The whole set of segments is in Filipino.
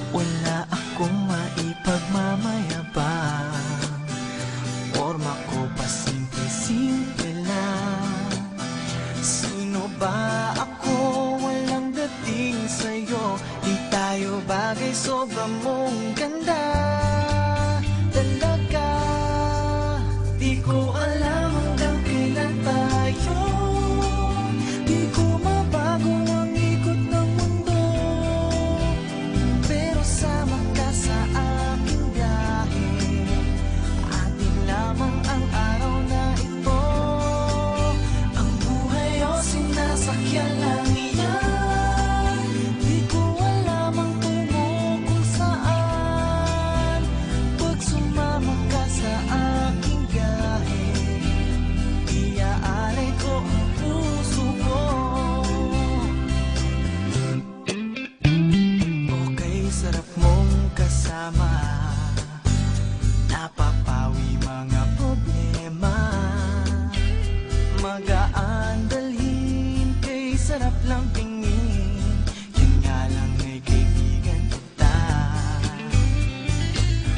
Wala akong maipagmamayabang, forma ko pa simple-simple lang. Sino ba ako? Walang dating sa'yo. Di tayo bagay, sobra mong ganda. Talaga, di ko alam hanggang kailan tayo. Di ko mabago ang ikot ng mundo, pero sama ka sa aking biyahe. Atin lamang ang araw na ito. Ang buhay o sinasakyan lang iyan. Di ko alam ang tungo kung saan. Pag sumama ka sa aking biyahe, iaalay ko ang puso ko. Okay, sarap mong kasama. Napapawi mga problema. Magaan dalhin, kay sarap lang tingin. Yun nga lang ay kaibigan kita.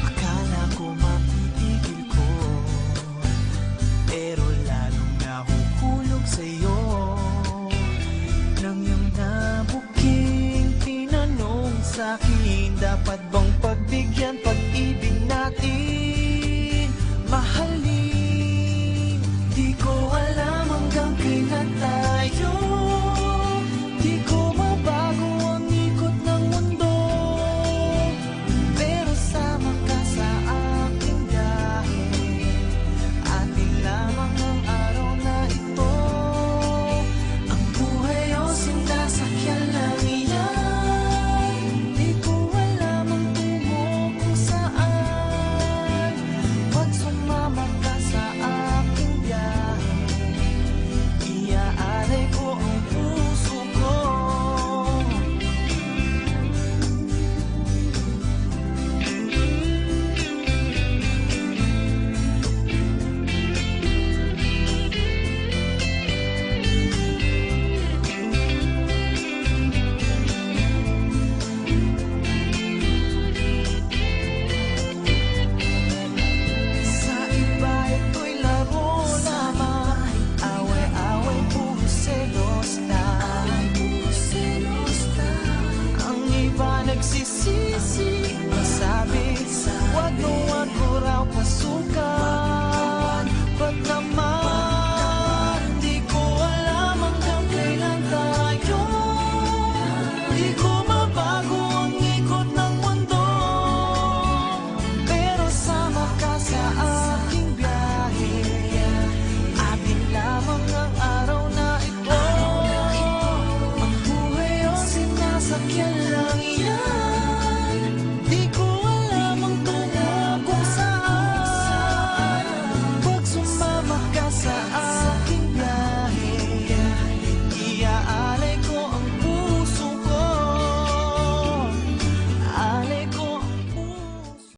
Akala ko mapipigil ko, pero lalong nahuhulog sa'yo. Nang iyong nabuking tinanong sa'kin, dapat bang pagbigyan pag-ibig natin? Mahalin, di ko alam hanggang kailan tayo. Di ko mabago ang ikot ng mundo, pero sama ka sa aking biyahe. Atin lamang ang araw na ito. Ang buhay o sinasakyan lang iyan. Di ko alam ang tungo kung saan. Pag sumama ka sa aking biyahe, iaalay ko ang puso ko. Sa iba ito'y laro lamang, away-away, puro selos lang. Ang iba nagsisisi